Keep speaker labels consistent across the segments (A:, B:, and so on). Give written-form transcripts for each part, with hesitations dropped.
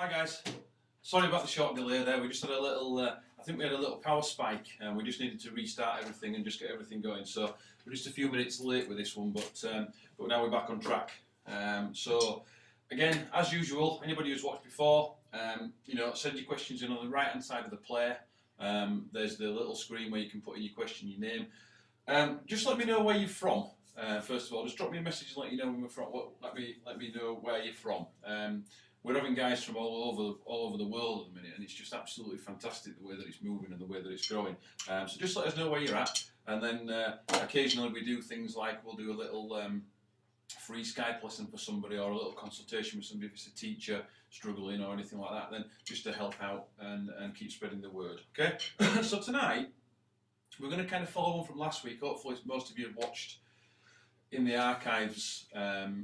A: Hi guys, sorry about the short delay there. We just had a little, I think we had a little power spike and we just needed to restart everything and just get everything going. So we're just a few minutes late with this one, but now we're back on track. So again, as usual, anybody who's watched before, send your questions in on the right hand side of the player. There's the little screen where you can put in your question, your name. Just let me know where you're from. First of all, just drop me a message and let you know where we're from. Let me know where you're from. We're having guys from all over the world at the minute, and it's just absolutely fantastic the way that it's moving and the way that it's growing. So just let us know where you're at, and then occasionally we do things like we'll do a little free Skype lesson for somebody, or a little consultation with somebody if it's a teacher struggling or anything like that. Then just to help out and keep spreading the word. Okay. So tonight we're going to kind of follow on from last week. Hopefully most of you have watched in the archives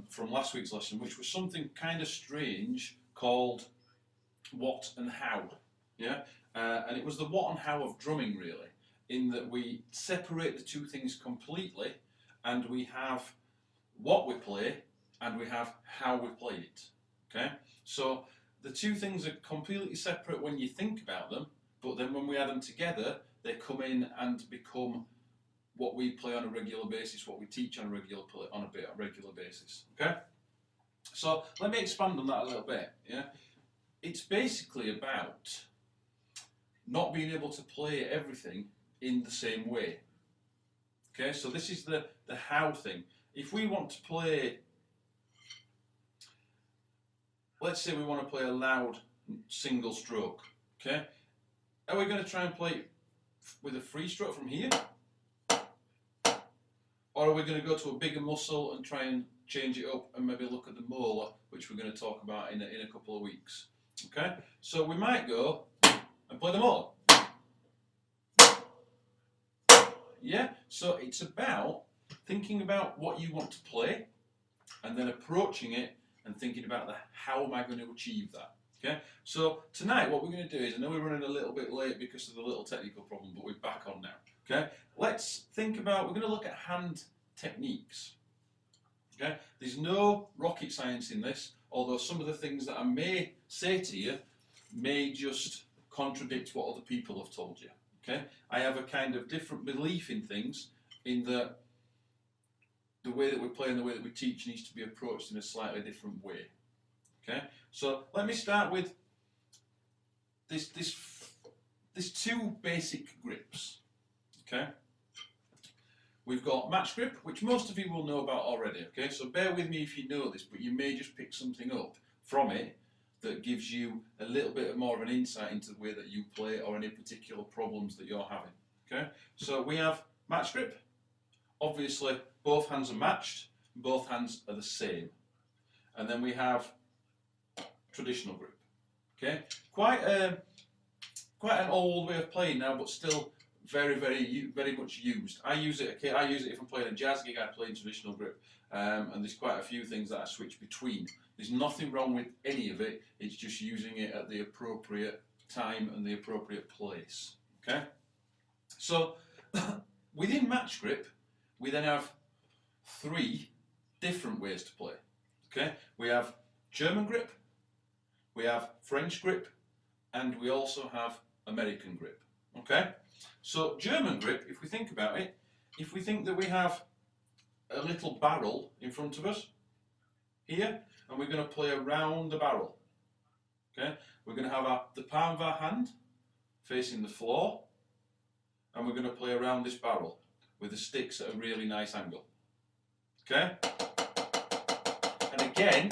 A: from last week's lesson, which was something kind of strange called what and how. Yeah, and it was the what and how of drumming, really, in that we separate the two things completely, and we have what we play and we have how we play it. Okay, so the two things are completely separate when you think about them, but then when we add them together, they come in and become what we play on a regular basis, what we teach on a regular basis. Okay, so let me expand on that a little bit. Yeah, it's basically about not being able to play everything in the same way. Okay, so this is the how thing. If we want to play, let's say we want to play a loud single stroke. Okay, are we going to try and play with a free stroke from here? Or are we going to go to a bigger muscle and try and change it up and maybe look at the molar, which we're going to talk about in a couple of weeks? Okay, so we might go and play the molar. Yeah, so it's about thinking about what you want to play and then approaching it and thinking about how am I going to achieve that. Okay, so tonight what we're going to do is, I know we're running a little bit late because of the little technical problem, but we're back on now. Okay, let's think about, we're going to look at hand techniques. Okay, there's no rocket science in this, although some of the things that I may say to you may just contradict what other people have told you. Okay, I have a kind of different belief in things, in that the way that we play and the way that we teach needs to be approached in a slightly different way. Okay, so let me start with this two basic grips. Okay, we've got match grip, which most of you will know about already. Okay, so bear with me if you know this, but you may just pick something up from it that gives you a little bit more of an insight into the way that you play or any particular problems that you're having. Okay, so we have match grip. Obviously, both hands are matched, both hands are the same. And then we have traditional grip. Okay, quite an old way of playing now, but still very much used. I use it if I'm playing a jazz gig. I play in traditional grip, and there's quite a few things that I switch between. There's nothing wrong with any of it. It's just using it at the appropriate time and the appropriate place. Okay, so within match grip, we then have three different ways to play. Okay, we have German grip, we have French grip, and we also have American grip. Okay, so German grip, if we think about it, if we think that we have a little barrel in front of us here, and we're going to play around the barrel. Okay, we're going to have the palm of our hand facing the floor, and we're going to play around this barrel with the sticks at a really nice angle. Okay, and again,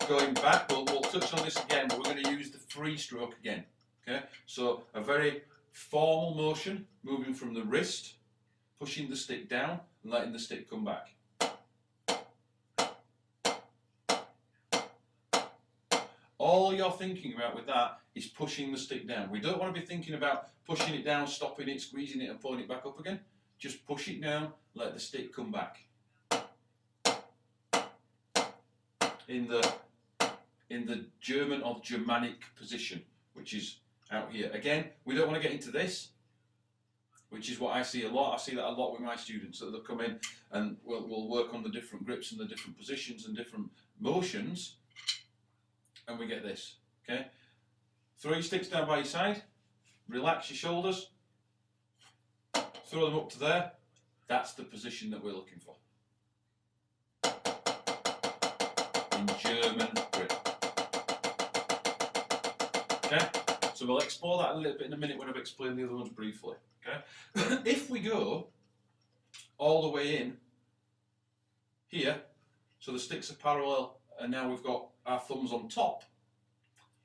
A: going back, we'll touch on this again, but we're going to use the free stroke again. Okay, so a very formal motion, moving from the wrist, pushing the stick down and letting the stick come back. All you're thinking about with that is pushing the stick down. We don't want to be thinking about pushing it down, stopping it, squeezing it and pulling it back up again. Just push it down, let the stick come back. In the German or Germanic position, which is out here. Again, we don't want to get into this, which is what I see a lot. I see that a lot with my students, that they'll come in and we'll work on the different grips and the different positions and different motions, and we get this. Okay, throw your sticks down by your side, relax your shoulders, throw them up to there. That's the position that we're looking for. In German grip. Okay, so we'll explore that a little bit in a minute when I've explained the other ones briefly. Okay, if we go all the way in here, so the sticks are parallel, and now we've got our thumbs on top,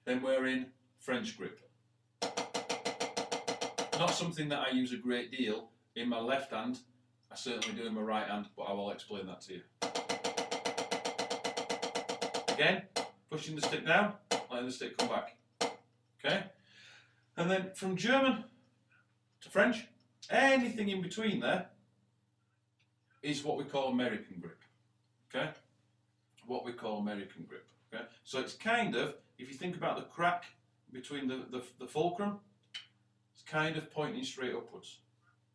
A: then we're in French grip. Not something that I use a great deal in my left hand. I certainly do in my right hand, but I will explain that to you. Again, pushing the stick down, letting the stick come back. Okay? And then from German to French, anything in between there is what we call American grip. Okay? What we call American grip. Okay? So it's kind of, if you think about the crack between the fulcrum, it's kind of pointing straight upwards.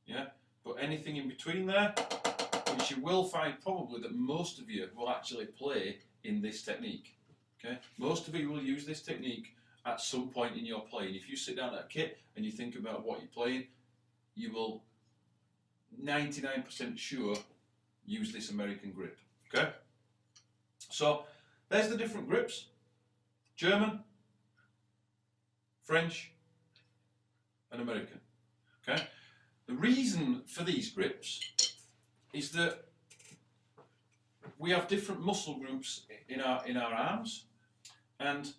A: Yeah? But anything in between there, which you will find probably that most of you will actually play in this technique. Okay? Most of you will use this technique at some point in your playing. If you sit down at a kit and you think about what you're playing, you will 99% sure use this American grip. Okay? So there's the different grips. German, French, and American. Okay? The reason for these grips is that we have different muscle groups in our arms, and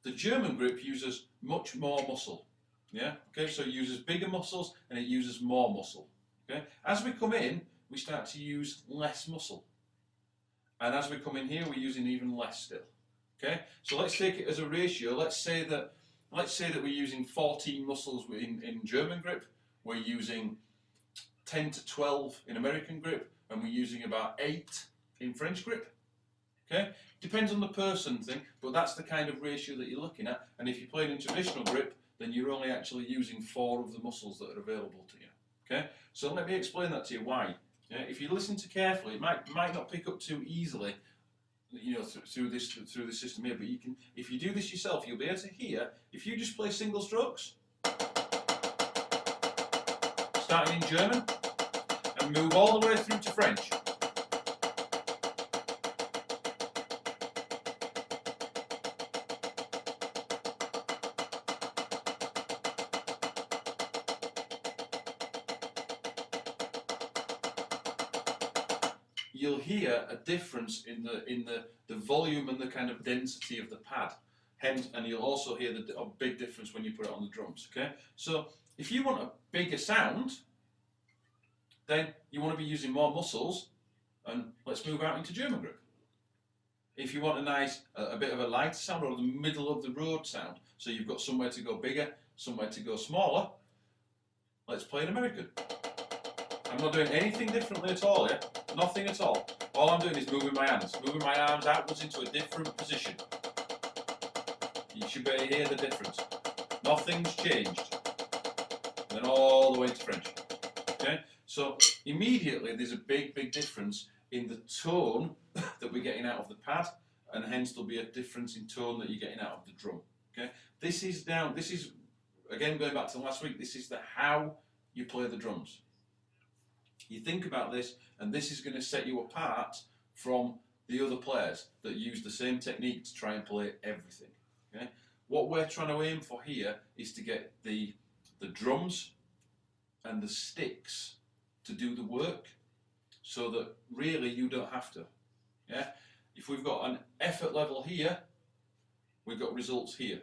A: the German grip uses much more muscle. Yeah. Okay. So it uses bigger muscles and it uses more muscle. Okay. As we come in, we start to use less muscle, and as we come in here, we're using even less still. Okay. So let's take it as a ratio. Let's say that we're using 14 muscles in German grip. We're using 10 to 12 in American grip, and we're using about 8 in French grip. Okay, depends on the person thing, but that's the kind of ratio that you're looking at. And if you're playing in traditional grip, then you're only actually using 4 of the muscles that are available to you. Okay, so let me explain that to you why. Yeah, if you listen to carefully, it might not pick up too easily, you know, through this system here. But you can, if you do this yourself, you'll be able to hear. If you just play single strokes, starting in German, and move all the way through to French. You'll hear a difference in the volume and the kind of density of the pad. Hence, and you'll also hear a big difference when you put it on the drums. Okay, so if you want a bigger sound, then you want to be using more muscles, and let's move out into German grip. If you want a bit of a lighter sound or the middle of the road sound, so you've got somewhere to go bigger, somewhere to go smaller, let's play an American. I'm not doing anything differently at all, yeah? Nothing at all. All I'm doing is moving my hands, moving my arms outwards into a different position. You should be able to hear the difference. Nothing's changed. And then all the way to French. Okay? So immediately there's a big difference in the tone that we're getting out of the pad, and hence there'll be a difference in tone that you're getting out of the drum. Okay? This is again going back to last week, this is the how you play the drums. You think about this, and this is going to set you apart from the other players that use the same technique to try and play everything. Okay? What we're trying to aim for here is to get the drums and the sticks to do the work, so that really you don't have to. Yeah? If we've got an effort level here, we've got results here.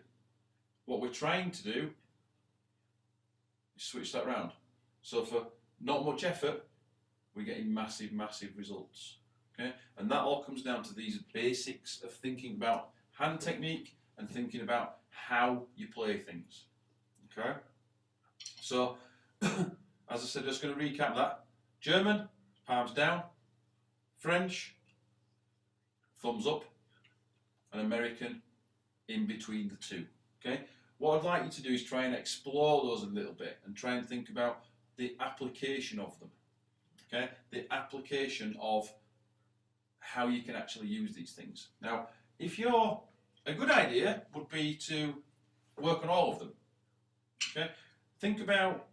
A: What we're trying to do is switch that round. So for not much effort, we're getting massive results. Okay? And that all comes down to these basics of thinking about hand technique and thinking about how you play things. Okay? So, as I said, just going to recap that. German, palms down. French, thumbs up. And American, in between the two. Okay? What I'd like you to do is try and explore those a little bit and try and think about the application of them. Okay? The application of how you can actually use these things. Now, if you're a good idea would be to work on all of them. Okay, think about,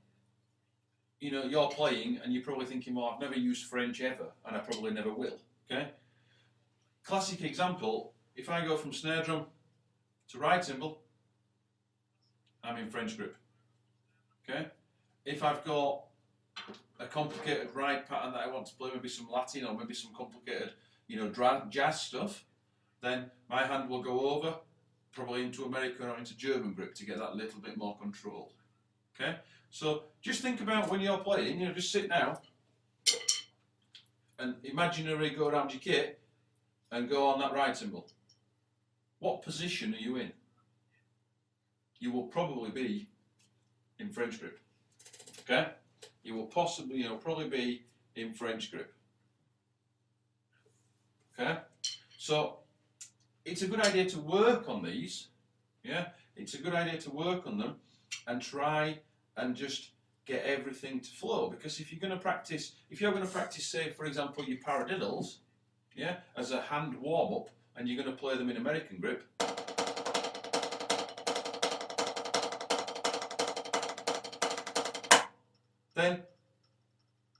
A: you know, you're playing and you're probably thinking, well, I've never used French ever, and I probably never will. Okay, classic example: if I go from snare drum to ride cymbal, I'm in French grip. Okay, if I've got a complicated ride pattern that I want to play, maybe some Latin or maybe some complicated, you know, jazz stuff, then my hand will go over, probably into American or into German grip to get that little bit more control. Okay, so just think about when you're playing, you know, just sit down and imaginary go around your kit and go on that ride cymbal. What position are you in? You will probably be in French grip. Okay, you will possibly, you know, probably be in French grip. Okay, so it's a good idea to work on these. Yeah, it's a good idea to work on them and try and just get everything to flow. Because if you're going to practice, say, for example, your paradiddles, yeah, as a hand warm up, and you're going to play them in American grip, then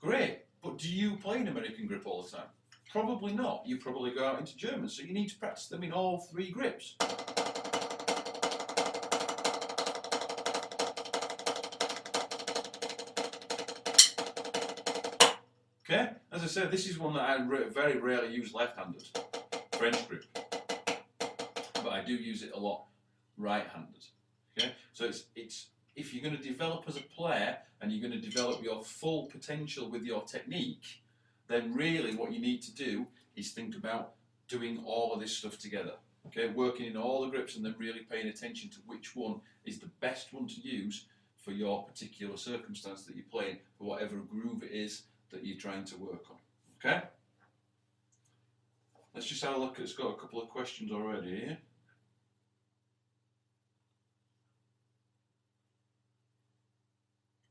A: great. But do you play in American grip all the time? Probably not. You probably go out into German, so you need to practice them in all three grips. Okay, as I said, this is one that I very rarely use left-handed, French grip, but I do use it a lot right-handed. Okay, so it's if you're going to develop as a player and you're going to develop your full potential with your technique, then really what you need to do is think about doing all of this stuff together. Okay, working in all the grips and then really paying attention to which one is the best one to use for your particular circumstance that you're playing, for whatever groove it is that you're trying to work on. Okay? Let's just have a look. It's got a couple of questions already here.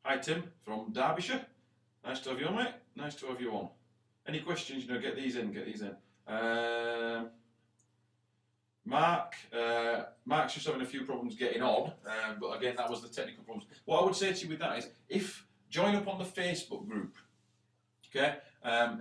A: Hi Tim from Derbyshire. Nice to have you on, mate. Nice to have you on. Any questions? You know, get these in. Mark's just having a few problems getting on, but again, that was the technical problems. What I would say to you with that is, join up on the Facebook group. Okay,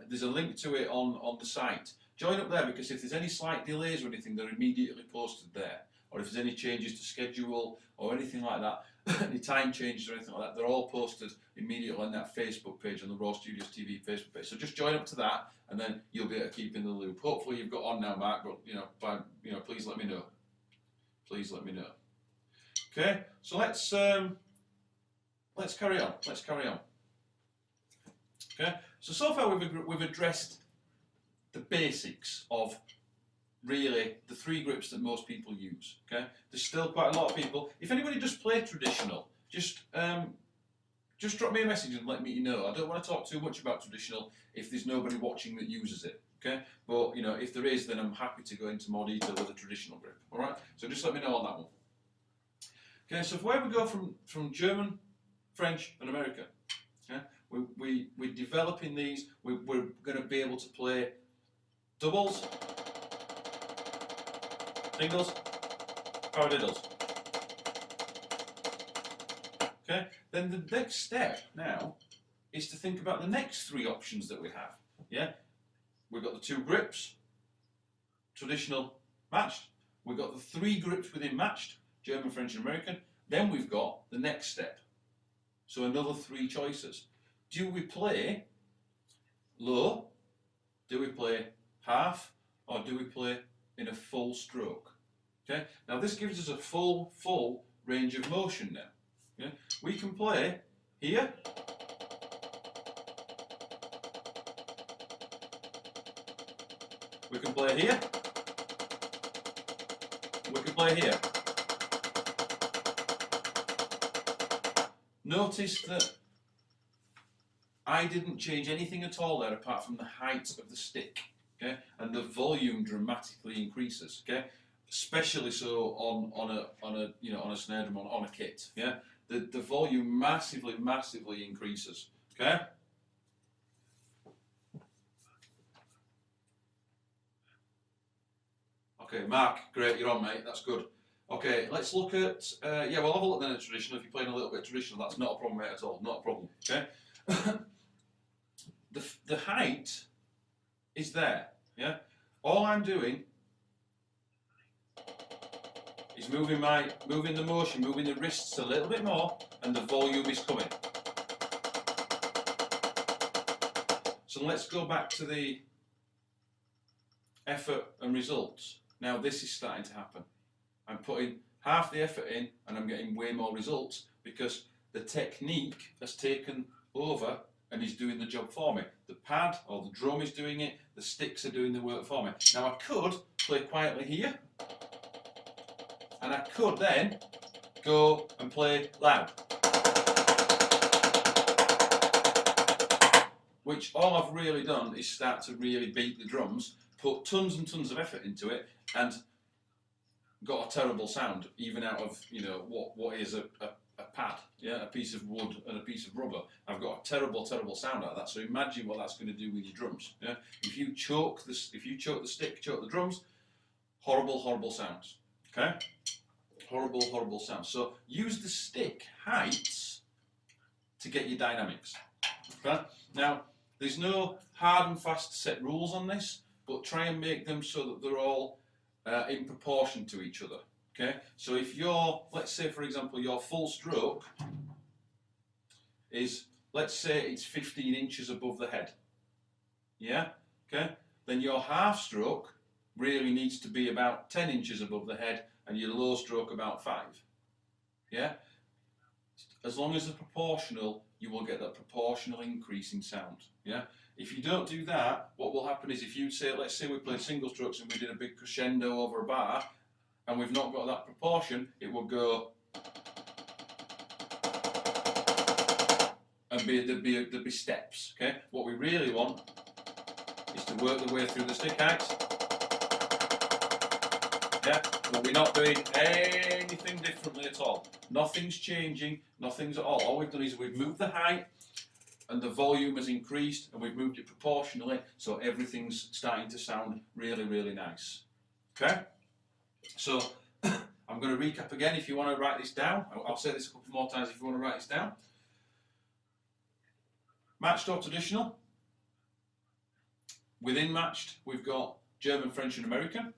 A: there's a link to it on the site. Join up there, because if there's any slight delays or anything, they're immediately posted there. Or if there's any changes to schedule or anything like that, any time changes or anything like that, they're all posted immediately on that Facebook page, on the Raw Studios TV Facebook page. So just join up to that, and then you'll be able to keep in the loop. Hopefully you've got on now, Mark. But please let me know. Please let me know. Okay, so let's carry on. Let's carry on. Okay, so far we've addressed the basics of really the three grips that most people use. Okay, there's still quite a lot of people. If anybody does play traditional, just drop me a message and let me know. I don't want to talk too much about traditional if there's nobody watching that uses it. Okay, but you know, if there is, then I'm happy to go into more detail with a traditional grip. All right, so just let me know on that one. Okay, so where we go from German, French, and American. Okay, we're developing these. We're going to be able to play doubles, singles, paradiddles. Okay, then the next step now is to think about the next three options that we have. Yeah, we've got the two grips, traditional, matched. We've got the three grips within matched, German, French, and American. Then we've got the next step. So another three choices. Do we play low? Do we play half? Or do we play in a full stroke? Okay. Now this gives us a full range of motion now. Yeah? We can play here. We can play here. We can play here. Notice that I didn't change anything at all there apart from the height of the stick, okay? And the volume dramatically increases, okay? Especially so on a snare drum, on a kit, yeah? The volume massively increases, okay? Okay, Mark, great, you're on, mate. That's good. Okay, let's look at. Yeah, we'll have a look then at traditional. If you're playing a little bit of traditional, that's not a problem, mate, at all. Not a problem. Okay. the height is there. Yeah. All I'm doing is moving the motion, moving the wrists a little bit more, and the volume is coming. So let's go back to the effort and results. Now this is starting to happen. I'm putting half the effort in and I'm getting way more results because the technique has taken over and is doing the job for me. The pad or the drum is doing it, the sticks are doing the work for me. Now I could play quietly here and I could then go and play loud. Which all I've really done is start to really beat the drums, put tons and tons of effort into it, and got a terrible sound, even out of, you know, what is a pad, yeah, a piece of wood and a piece of rubber. I've got a terrible sound out of that. So imagine what that's going to do with your drums. Yeah, if you choke the stick, choke the drums, horrible sounds. Okay, horrible sounds. So use the stick heights to get your dynamics. Okay, now there's no hard and fast set rules on this, but try and make them so that they're all in proportion to each other. Okay, so if your, let's say for example, your full stroke is, let's say it's 15 inches above the head. Yeah, okay, then your half stroke really needs to be about 10 inches above the head and your low stroke about 5. Yeah, as long as they're proportional, you will get that proportional increase in sound. Yeah. If you don't do that, what will happen is if you say, let's say we played single strokes and we did a big crescendo over a bar, and we've not got that proportion, it will go, and there'd be steps. Okay. What we really want is to work the way through the stick heights. Yeah. But we're not doing anything differently at all. Nothing's changing. Nothing's at all. All we've done is we've moved the height, and the volume has increased, and we've moved it proportionally, so everything's starting to sound really nice. Okay? So, I'm going to recap again if you want to write this down. I'll say this a couple more times if you want to write this down. Matched or traditional. Within matched, we've got German, French and American.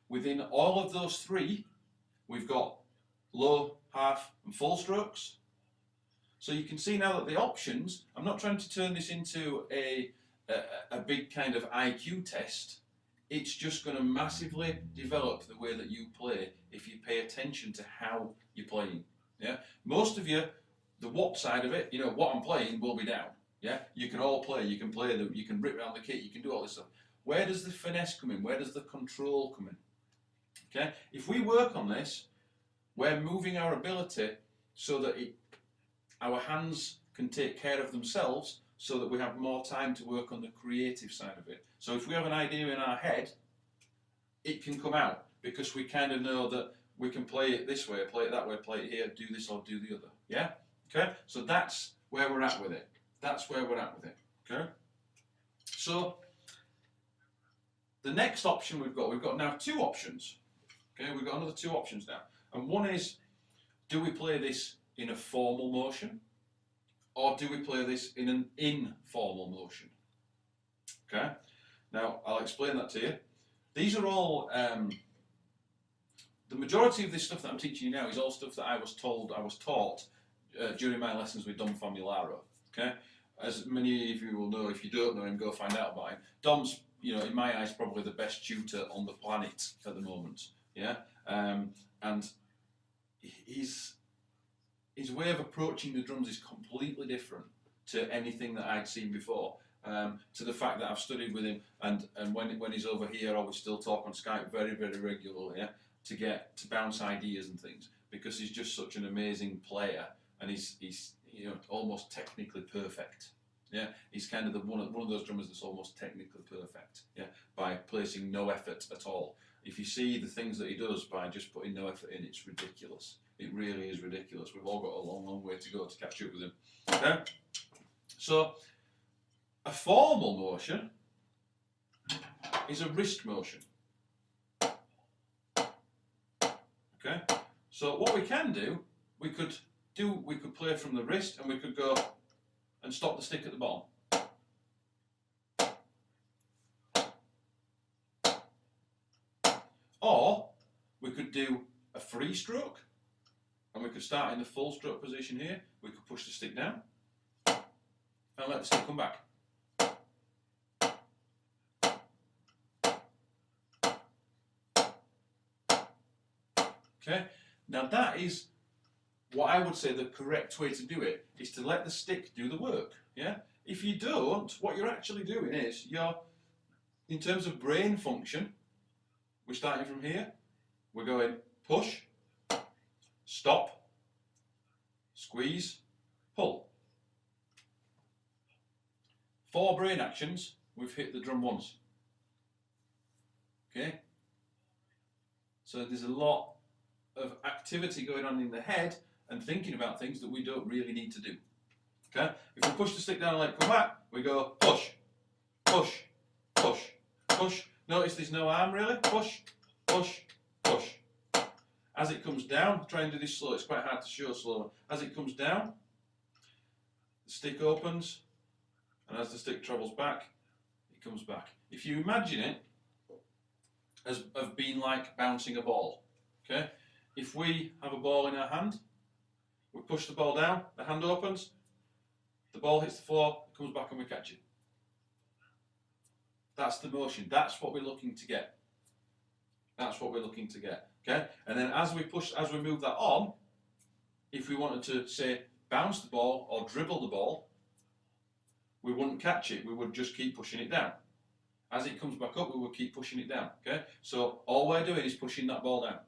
A: Within all of those three, we've got low, half and full strokes. So you can see now that the options, I'm not trying to turn this into a big kind of IQ test. It's just going to massively develop the way that you play if you pay attention to how you're playing. Yeah, most of you, the what side of it, you know, what I'm playing will be down. Yeah, you can all play. You can play you can rip around the kit. You can do all this stuff. Where does the finesse come in? Where does the control come in? Okay, if we work on this, we're moving our ability so that our hands can take care of themselves, so that we have more time to work on the creative side of it. So if we have an idea in our head, it can come out because we kind of know that we can play it this way, play it that way, play it here, do this or do the other. Yeah? Okay? So that's where we're at with it. That's where we're at with it. Okay? So the next option we've got now 2 options. Okay? We've got another 2 options now. And one is, do we play this in a formal motion? Or do we play this in an informal motion? Okay, now I'll explain that to you. These are all, the majority of this stuff that I'm teaching you now is all stuff that I was taught during my lessons with Dom Famularo. Okay, as many of you will know, if you don't know him, go find out about him. Dom's, you know, in my eyes, probably the best tutor on the planet at the moment. Yeah, and his way of approaching the drums is completely different to anything that I'd seen before. To the fact that I've studied with him, and when he's over here, I would still talk on Skype very regularly, yeah, to bounce ideas and things, because he's just such an amazing player, and he's you know, almost technically perfect. Yeah, he's kind of one of those drummers that's almost technically perfect. Yeah, by placing no effort at all. If you see the things that he does by just putting no effort in, it's ridiculous. It really is ridiculous. We've all got a long way to go to catch up with him. Okay? So, a formal motion is a wrist motion. So what we can do, we could play from the wrist, and we could go and stop the stick at the bottom. Or we could do a free stroke, and we could start in the full stroke position here. We could push the stick down and let the stick come back. Okay, now that is what I would say the correct way to do it, is to let the stick do the work. Yeah. If you don't, what you're actually doing is in terms of brain function, we're starting from here. We're going push, stop, squeeze, pull. 4 brain actions. We've hit the drum once. Okay. So there's a lot of activity going on in the head and thinking about things that we don't really need to do. Okay? If we push the stick down and let it come back, we go push, push, push, push. Notice there's no arm really. Push, push, push. As it comes down, try and do this slow. It's quite hard to show slow. As it comes down, the stick opens, and as the stick travels back, it comes back. If you imagine it as being like bouncing a ball, okay? If we have a ball in our hand, we push the ball down, the hand opens, the ball hits the floor, it comes back and we catch it. That's the motion. That's what we're looking to get. That's what we're looking to get. Okay? And then as we move that on, if we wanted to say bounce the ball or dribble the ball, we wouldn't catch it. We would just keep pushing it down. As it comes back up, we would keep pushing it down. Okay? So all we're doing is pushing that ball down.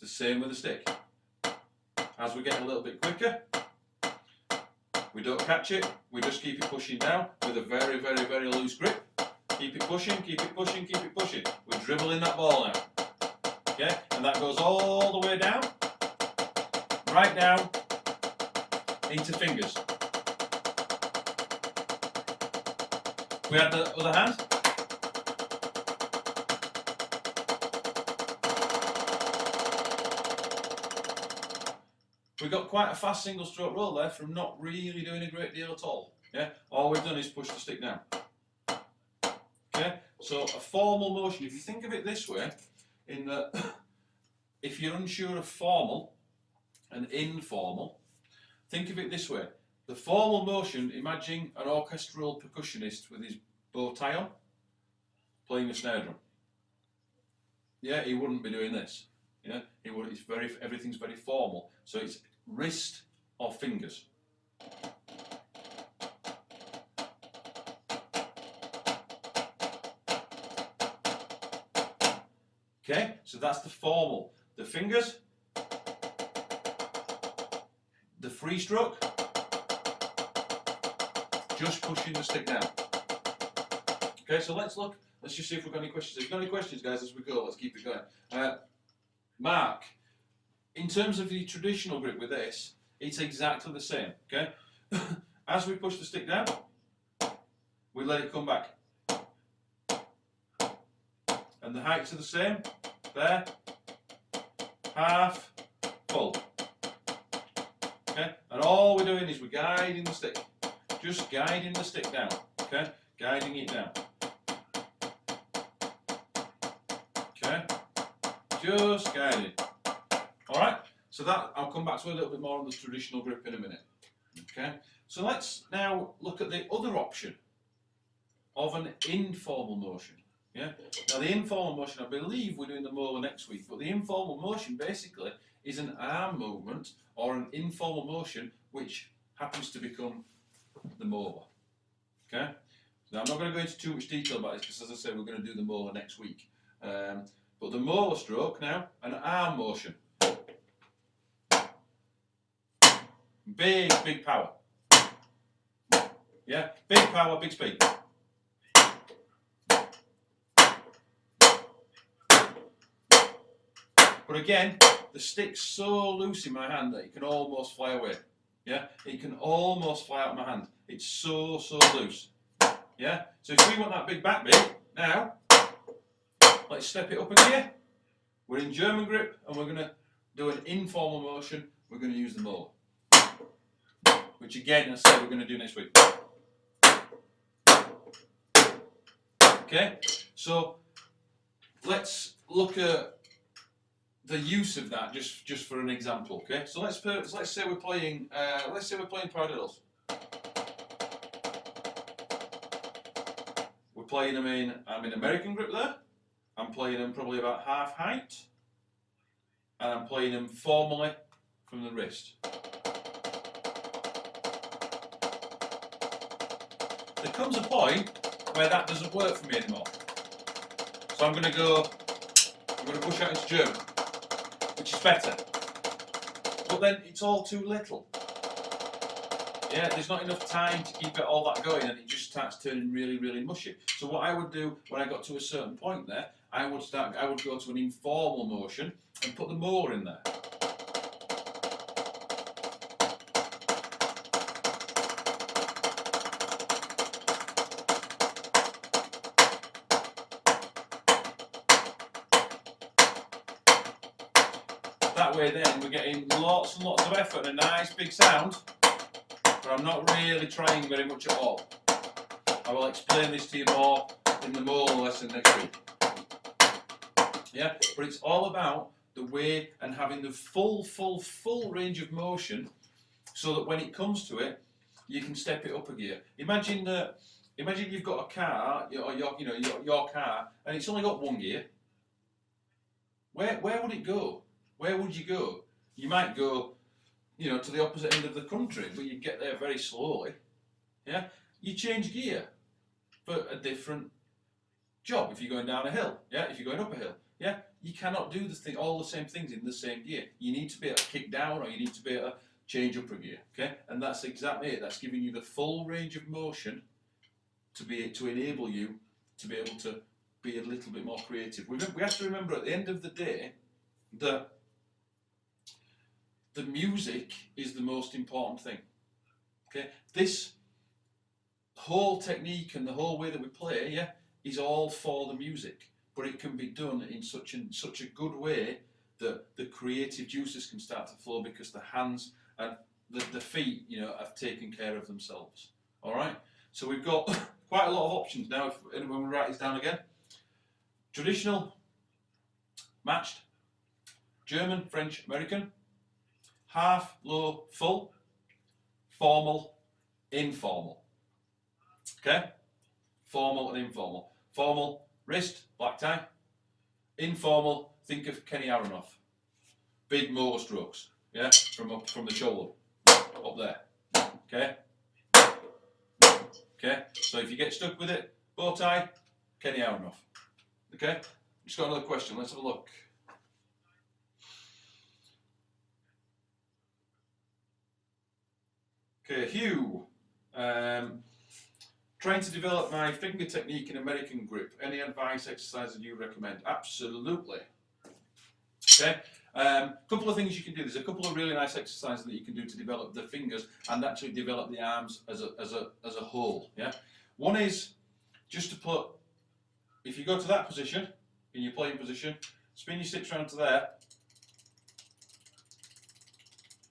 A: It's the same with the stick. As we get a little bit quicker, we don't catch it, we just keep it pushing down with a very, very, very loose grip. Keep it pushing, keep it pushing, keep it pushing. We're dribbling that ball now. Okay? And that goes all the way down, right down into fingers. We have the other hand. We've got quite a fast single stroke roll there from not really doing a great deal at all. Yeah? All we've done is push the stick down. Okay? So a formal motion, if you think of it this way, in that if you're unsure of formal and informal, think of it this way. The formal motion, imagine an orchestral percussionist with his bow tie on, playing a snare drum. Yeah, he wouldn't be doing this. Yeah, he would. Everything's very formal. So it's wrist or fingers. Okay, so that's the formal. The fingers, the free stroke, just pushing the stick down. Okay, so let's look. Let's just see if we've got any questions. If you've got any questions, guys, as we go, let's keep it going. Mark, in terms of the traditional grip with this, it's exactly the same. Okay, as we push the stick down, we let it come back, and the heights are the same. There, half, full. Okay, and all we're doing is we're guiding the stick, just guiding the stick down. Okay, guiding it down. Okay, just guiding. All right. So that I'll come back to a little bit more on the traditional grip in a minute. Okay. So let's now look at the other option of an informal motion. Yeah. Now the informal motion, I believe we're doing the mower next week, but the informal motion basically is an arm movement or an informal motion which happens to become the mower. Okay. Now I'm not going to go into too much detail about this because, as I say, we're going to do the mower next week. But the mower stroke now, an arm motion. Big, big power. Yeah, big power, big speed. But again, the stick's so loose in my hand that it can almost fly away. Yeah, it can almost fly out of my hand. It's so, so loose. Yeah, so if we want that big back beat, now, let's step it up again. We're in German grip and we're going to do an informal motion, we're going to use the molar. Which again, as I said, we're going to do next week. Okay, so let's look at the use of that just for an example. Okay, so let's say we're playing paradiddles. We're playing them in. I'm in American grip there. I'm playing them probably about half height, and I'm playing them formally from the wrist. There comes a point where that doesn't work for me anymore. So I'm going to push out into German, which is better. But then it's all too little. Yeah, there's not enough time to keep it all that going, and it just starts turning really, really mushy. So what I would do when I got to a certain point there, I would go to an informal motion and put the molar in there. That way then we're getting lots and lots of effort and a nice big sound, but I'm not really trying very much at all. I will explain this to you more in the molar lesson next week. Yeah, but it's all about the way and having the full range of motion, so that when it comes to it, you can step it up a gear. Imagine you've got a car, or your car, and it's only got one gear. Where would it go? Where would you go? You might go, to the opposite end of the country, but you get there very slowly. Yeah, you change gear for a different job. If you're going down a hill, yeah, if you're going up a hill, yeah, you cannot do all the same things in the same gear. You need to be able to kick down, or you need to be able to change up a gear. Okay, and that's exactly it. That's giving you the full range of motion to enable you to be able to be a little bit more creative. We have to remember at the end of the day that the music is the most important thing. Okay, this whole technique and the whole way that we play, yeah, is all for the music, but it can be done in such a good way that the creative juices can start to flow, because the hands and the feet, have taken care of themselves. All right, so we've got quite a lot of options now. If anyone will write this down again: traditional, matched, German, French, American, half, low, full, formal, informal. Okay? Formal and informal. Formal, wrist, black tie. Informal, think of Kenny Aronoff. Big motor strokes, yeah? From the shoulder, up there. Okay? Okay? So if you get stuck with it, bow tie, Kenny Aronoff. Okay? Just got another question, let's have a look. Okay, Hugh, trying to develop my finger technique in American grip. Any advice, exercises you recommend? Absolutely. Okay, couple of things you can do. There's a couple of really nice exercises that you can do to develop the fingers and actually develop the arms as a whole. Yeah, one is just to put. If you go to that position, in your playing position, spin your sticks around to there.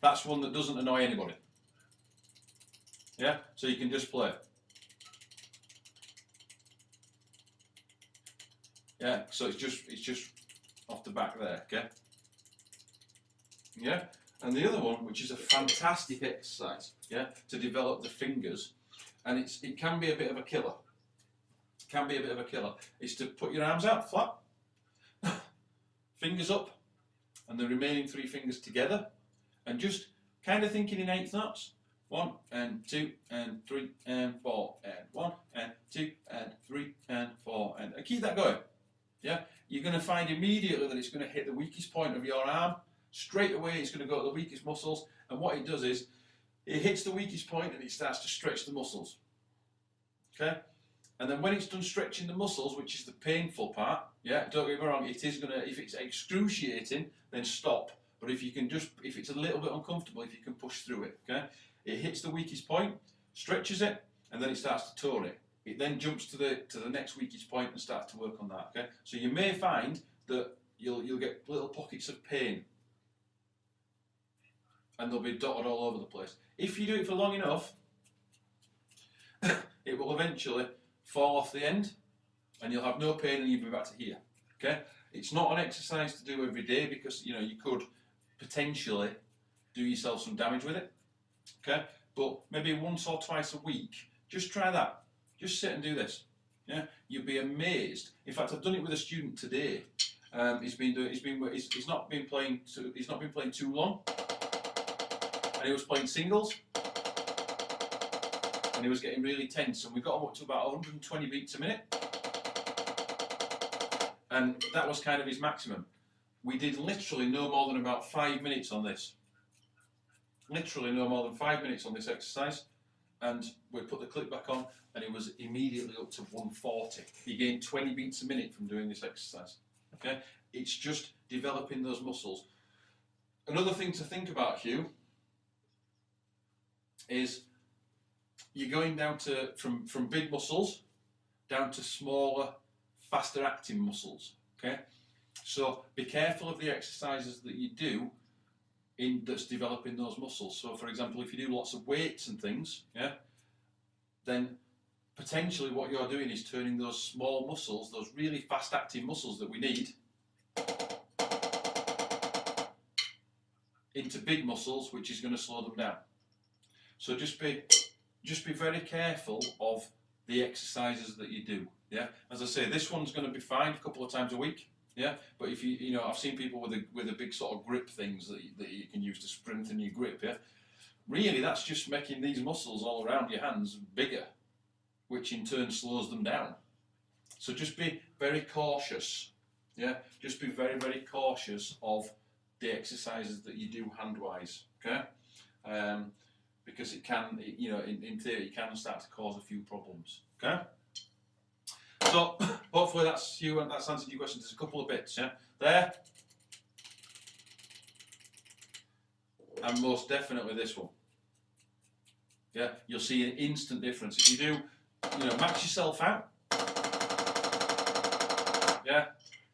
A: That's one that doesn't annoy anybody. Yeah, so you can just play. Yeah, so it's just off the back there, okay? Yeah, and the other one, which is a fantastic exercise, yeah, to develop the fingers, and it can be a bit of a killer. It can be a bit of a killer. Is to put your arms out flat, fingers up, and the remaining three fingers together, and just kind of thinking in eighth knots. 1 and 2 and 3 and 4 and 1 and 2 and 3 and 4 and keep that going. Yeah, you're going to find immediately that it's going to hit the weakest point of your arm. Straight away it's going to go to the weakest muscles, and what it does is it hits the weakest point and it starts to stretch the muscles. Okay, and then when it's done stretching the muscles, which is the painful part, yeah, don't get me wrong, it is going to, if it's excruciating, then stop. But if it's a little bit uncomfortable, if you can push through it, okay, it hits the weakest point, stretches it, and then it starts to tone it. It then jumps to the next weakest point and starts to work on that. Okay, so you may find that you'll get little pockets of pain and they'll be dotted all over the place. If you do it for long enough, it will eventually fall off the end, and you'll have no pain and you'll be back to here. Okay? It's not an exercise to do every day because you could potentially do yourself some damage with it. Okay? But maybe once or twice a week, just try that. Just sit and do this. Yeah? You'll be amazed. In fact, I've done it with a student today. He's not been playing too long, and he was playing singles, and he was getting really tense, and we got him up to about 120 beats a minute, and that was kind of his maximum. We did literally no more than about 5 minutes on this. Literally no more than 5 minutes on this exercise, and we put the clip back on, and he was immediately up to 140. He gained 20 beats a minute from doing this exercise. Okay, it's just developing those muscles. Another thing to think about, Hugh, is you're going down to from big muscles down to smaller, faster acting muscles. Okay, so be careful of the exercises that you do that's developing those muscles. So, for example, if you do lots of weights and things, yeah, then potentially what you're doing is turning those small muscles, those really fast acting muscles that we need, into big muscles, which is going to slow them down. So just be very careful of the exercises that you do. Yeah, as I say, this one's going to be fine a couple of times a week. Yeah, but if I've seen people with a big sort of grip things that you can use to strengthen your grip. Yeah, really that's just making these muscles all around your hands bigger, which in turn slows them down. So just be very cautious. Yeah, just be very, very cautious of the exercises that you do hand-wise. Okay, because it can, in theory, it can start to cause a few problems. Okay. So hopefully that's answered your question. There's a couple of bits, yeah, there, and most definitely this one. Yeah, you'll see an instant difference if you do, max yourself out. Yeah,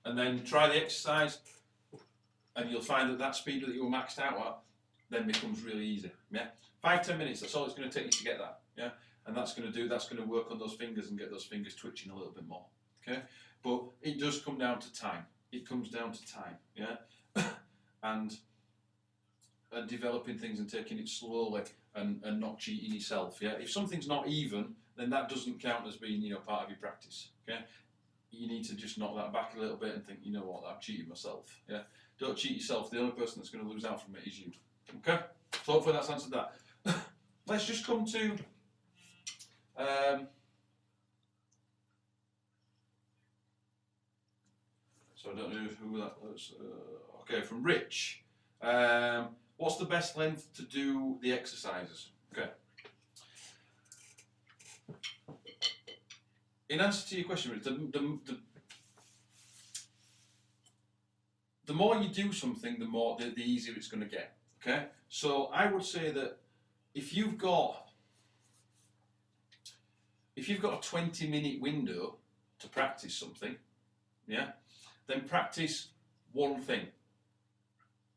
A: and then try the exercise, and you'll find that speed that you were maxed out at then becomes really easy. Yeah, 5-10 minutes. That's all it's going to take you to get that. Yeah. And that's going to work on those fingers and get those fingers twitching a little bit more. Okay, but it does come down to time. It comes down to time, yeah, and developing things and taking it slowly and not cheating yourself. Yeah, if something's not even, then that doesn't count as being part of your practice. Okay, you need to just knock that back a little bit and think, you know what, I've cheated myself. Yeah, don't cheat yourself. The only person that's going to lose out from it is you. Okay, so hopefully that's answered that. Let's just come to. So I don't know who that was. Okay, from Rich. What's the best length to do the exercises? Okay. In answer to your question, Rich, the more you do something, the easier it's going to get. Okay. So I would say that if you've got a 20-minute window to practice something, yeah, then practice one thing,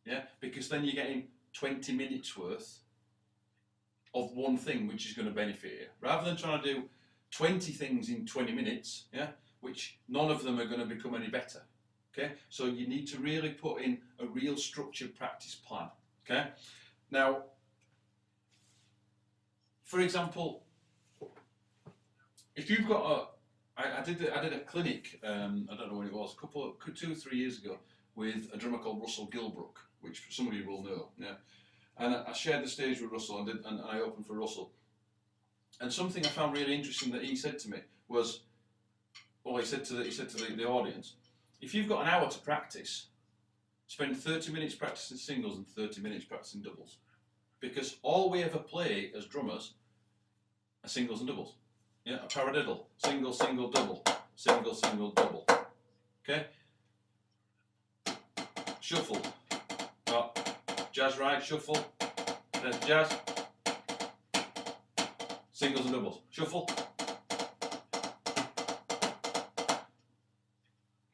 A: yeah, because then you're getting 20 minutes worth of one thing which is going to benefit you, rather than trying to do 20 things in 20 minutes, yeah, which none of them are going to become any better. Okay, so you need to really put in a real structured practice plan. Okay, now, for example, if you've got I did a clinic, I don't know when it was, 2 or 3 years ago, with a drummer called Russell Gilbrook, which some of you will know. Yeah, and I shared the stage with Russell, and I opened for Russell. And something I found really interesting that he said to me was, well, he said to the audience, if you've got an hour to practice, spend 30 minutes practicing singles and 30 minutes practicing doubles, because all we ever play as drummers are singles and doubles. Yeah, a paradiddle, single, single, double, single, single, double. Okay? Shuffle. Jazz ride, shuffle, then jazz, singles and doubles. Shuffle.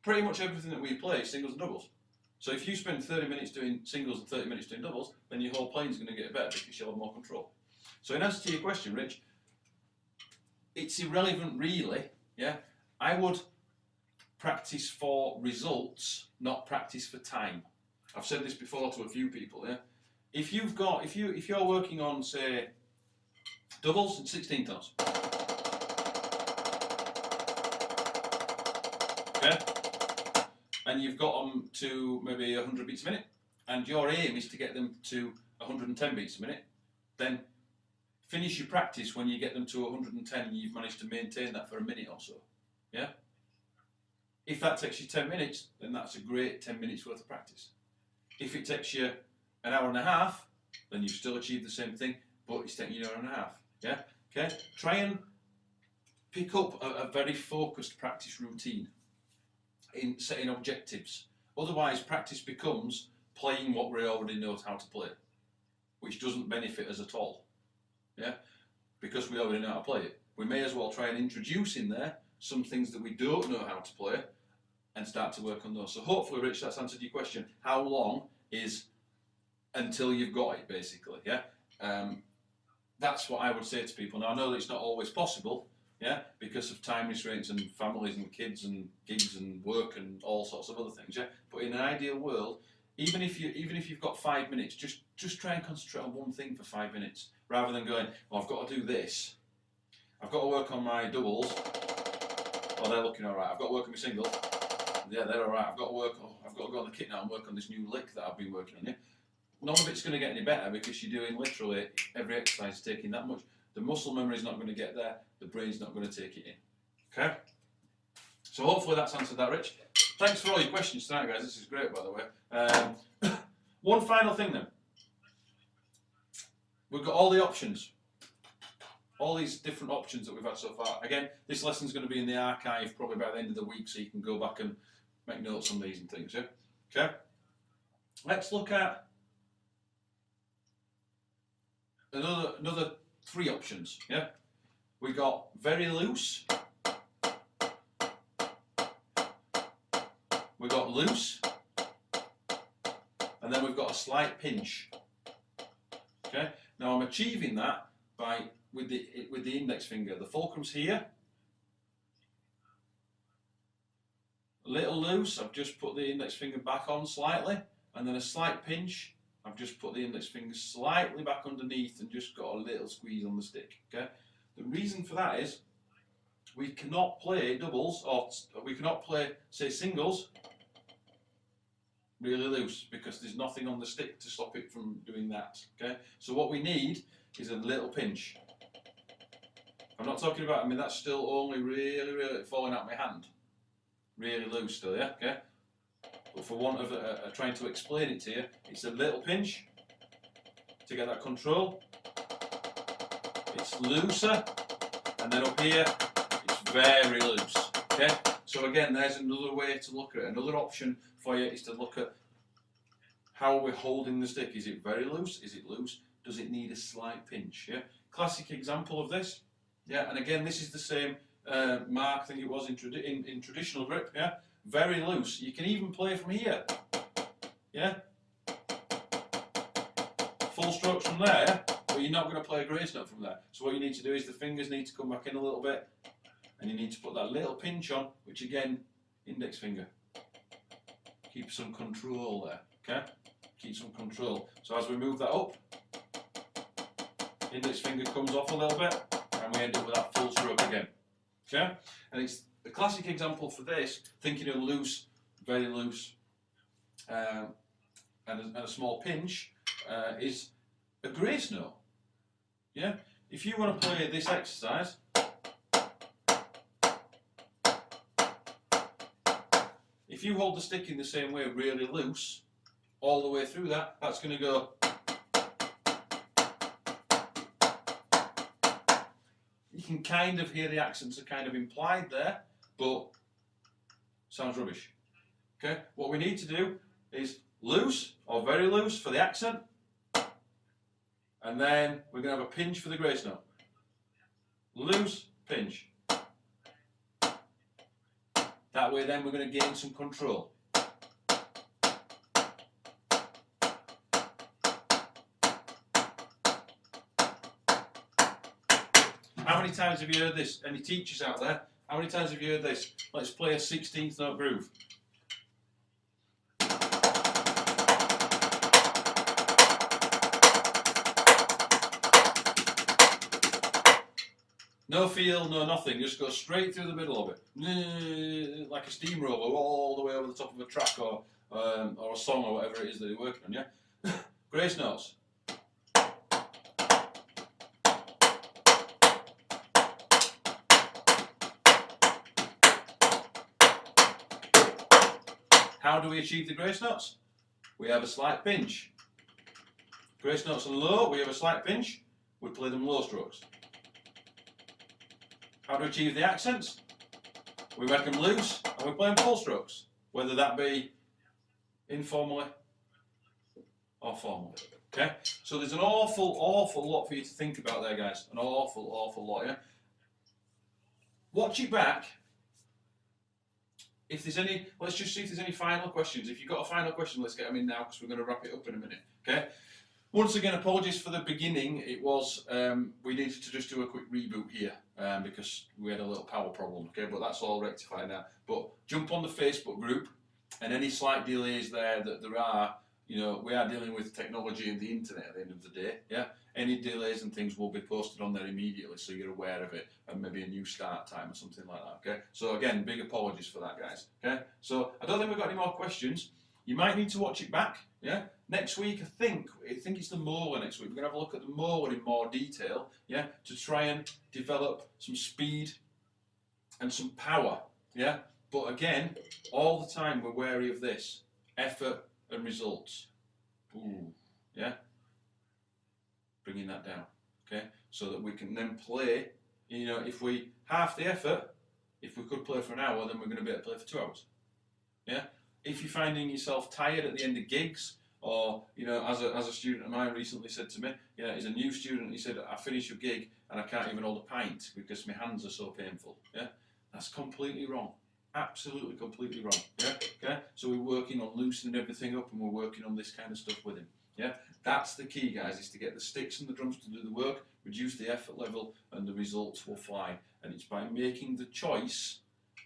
A: Pretty much everything that we play is singles and doubles. So if you spend 30 minutes doing singles and 30 minutes doing doubles, then your whole playing is going to get better because you'll have more control. So in answer to your question, Rich, it's irrelevant really. Yeah, I would practice for results, not practice for time. I've said this before to a few people. Yeah, if you're working on, say, doubles and 16 tones, okay, and you've got them to maybe 100 beats a minute, and your aim is to get them to 110 beats a minute, then finish your practice when you get them to 110 and you've managed to maintain that for a minute or so. Yeah? If that takes you 10 minutes, then that's a great 10 minutes worth of practice. If it takes you an hour and a half, then you've still achieved the same thing, but it's taking you an hour and a half. Yeah? Okay? Try and pick up a very focused practice routine in setting objectives. Otherwise, practice becomes playing what we already know how to play, which doesn't benefit us at all. Yeah, because we already know how to play it. We may as well try and introduce in there some things that we don't know how to play and start to work on those. So hopefully, Rich, that's answered your question. How long is until you've got it, basically? Yeah, that's what I would say to people. Now, I know that it's not always possible, yeah, because of time restraints and families and kids and gigs and work and all sorts of other things, yeah. But in an ideal world, even if you've got 5 minutes, just try and concentrate on one thing for 5 minutes, rather than going, well, I've got to do this. I've got to work on my doubles. Oh, they're looking all right. I've got to work on my singles. Yeah, they're all right. I've got to go on the kit now and work on this new lick that I've been working on. Yeah? None of it's going to get any better because you're doing literally every exercise is taking that much. The muscle memory is not going to get there. The brain's not going to take it in. Okay? So hopefully that's answered that, Rich. Thanks for all your questions tonight, guys. This is great, by the way. One final thing then. We've got all the options. All these different options that we've had so far. Again, this lesson's going to be in the archive probably by the end of the week, so you can go back and make notes on these and things, yeah? Okay? Let's look at another 3 options, yeah? We got very loose. We got loose. And then we've got a slight pinch. Okay? Now I'm achieving that by with the index finger. The fulcrum's here. A little loose, I've just put the index finger back on slightly, and then a slight pinch, I've just put the index finger slightly back underneath and just got a little squeeze on the stick. Okay? The reason for that is we cannot play doubles, or we cannot play, say, singles really loose because there's nothing on the stick to stop it from doing that. Okay? So what we need is a little pinch. I'm not talking about, I mean, that's still only really falling out my hand. Really loose still, yeah? Okay? But for want of trying to explain it to you, it's a little pinch to get that control. It's looser, and then up here, it's very loose. Okay? So again, there's another way to look at it. Another option for you is to look at how we're holding the stick. Is it very loose? Is it loose? Does it need a slight pinch? Yeah? Classic example of this. Yeah, and again, this is the same mark, I think it was in traditional grip. Yeah, very loose. You can even play from here. Yeah, full strokes from there, but you're not going to play a grace note from there. So what you need to do is the fingers need to come back in a little bit, and you need to put that little pinch on, which again, index finger. Keep some control there. Okay, keep some control. So as we move that up, index finger comes off a little bit, and we end up with that full stroke again. Okay? And it's the classic example for this, thinking of loose, very loose, and a small pinch, is a grace note. Yeah? If you want to play this exercise, if you hold the stick in the same way, really loose, all the way through that, that's going to go. You can kind of hear the accents are kind of implied there, but sounds rubbish. Okay, what we need to do is loose or very loose for the accent, and then we're going to have a pinch for the grace note. Loose, pinch. That way then we're going to gain some control. How many times have you heard this? Any teachers out there? How many times have you heard this? Let's play a 16th note groove. No feel, no nothing, just go straight through the middle of it. Like a steamroller all the way over the top of a track or a song or whatever it is that you're working on, yeah? Grace notes. How do we achieve the grace notes? We have a slight pinch. Grace notes are low, we have a slight pinch, we play them low strokes. How to achieve the accents? We make them loose and we play them full strokes, whether that be informally or formally. Okay? So there's an awful lot for you to think about there, guys. An awful lot, yeah? Watch it back. If there's any, let's just see if there's any final questions. If you've got a final question, let's get them in now because we're going to wrap it up in a minute. Okay? Once again, apologies for the beginning. It was, we needed to just do a quick reboot here because we had a little power problem, okay? But that's all rectified now. But jump on the Facebook group and any slight delays there that there are, you know, we are dealing with technology and the internet at the end of the day, yeah? Any delays and things will be posted on there immediately so you're aware of it and maybe a new start time or something like that, okay? So again, big apologies for that, guys, okay? So I don't think we've got any more questions. You might need to watch it back, yeah? Next week, I think it's the molar next week. We're going to have a look at the molar in more detail, yeah? To try and develop some speed and some power, yeah? But again, all the time we're wary of this. Effort and results. Ooh, yeah? Bringing that down, okay? So that we can then play, you know, if we half the effort, if we could play for an hour, then we're going to be able to play for 2 hours, yeah? If you're finding yourself tired at the end of gigs, or, you know, as a student of mine recently said to me, you know, he's a new student, he said, I finish your gig and I can't even hold a pint because my hands are so painful, yeah? That's completely wrong. Absolutely, completely wrong, yeah? Okay? So we're working on loosening everything up and we're working on this kind of stuff with him, yeah? That's the key, guys, is to get the sticks and the drums to do the work, reduce the effort level, and the results will fly. And it's by making the choice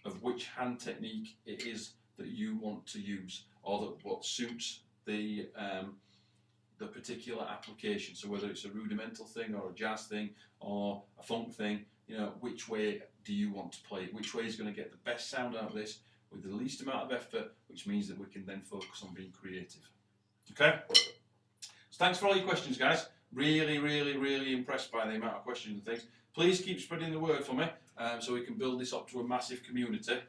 A: of which hand technique it is that you want to use, or that what suits the particular application. So whether it's a rudimental thing or a jazz thing or a funk thing, you know, which way do you want to play? Which way is going to get the best sound out of this with the least amount of effort, which means that we can then focus on being creative. Okay? So thanks for all your questions, guys. Really impressed by the amount of questions and things. Please keep spreading the word for me so we can build this up to a massive community.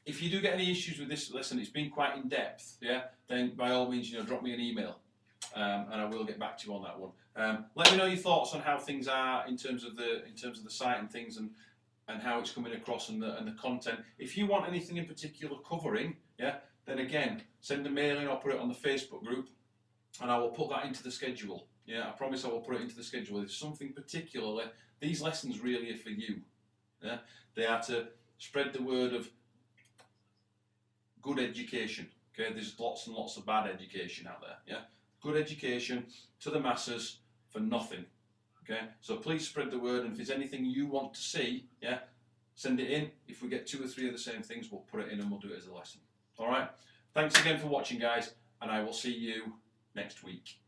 A: If you do get any issues with this lesson, it's been quite in depth, yeah, then by all means, you know, drop me an email and I will get back to you on that one. Let me know your thoughts on how things are in terms of the site and things and how it's coming across and the content. If you want anything in particular covering, yeah, then again, send a mail in or put it on the Facebook group and I will put that into the schedule. Yeah, I promise I will put it into the schedule. If something particularly, these lessons really are for you. Yeah, they are to spread the word of good education. Okay, there's lots and lots of bad education out there. Yeah, good education to the masses for nothing. Okay, so please spread the word, and if there's anything you want to see, yeah, send it in. If we get 2 or 3 of the same things, we'll put it in and we'll do it as a lesson. All right. Thanks again for watching, guys, and I will see you next week.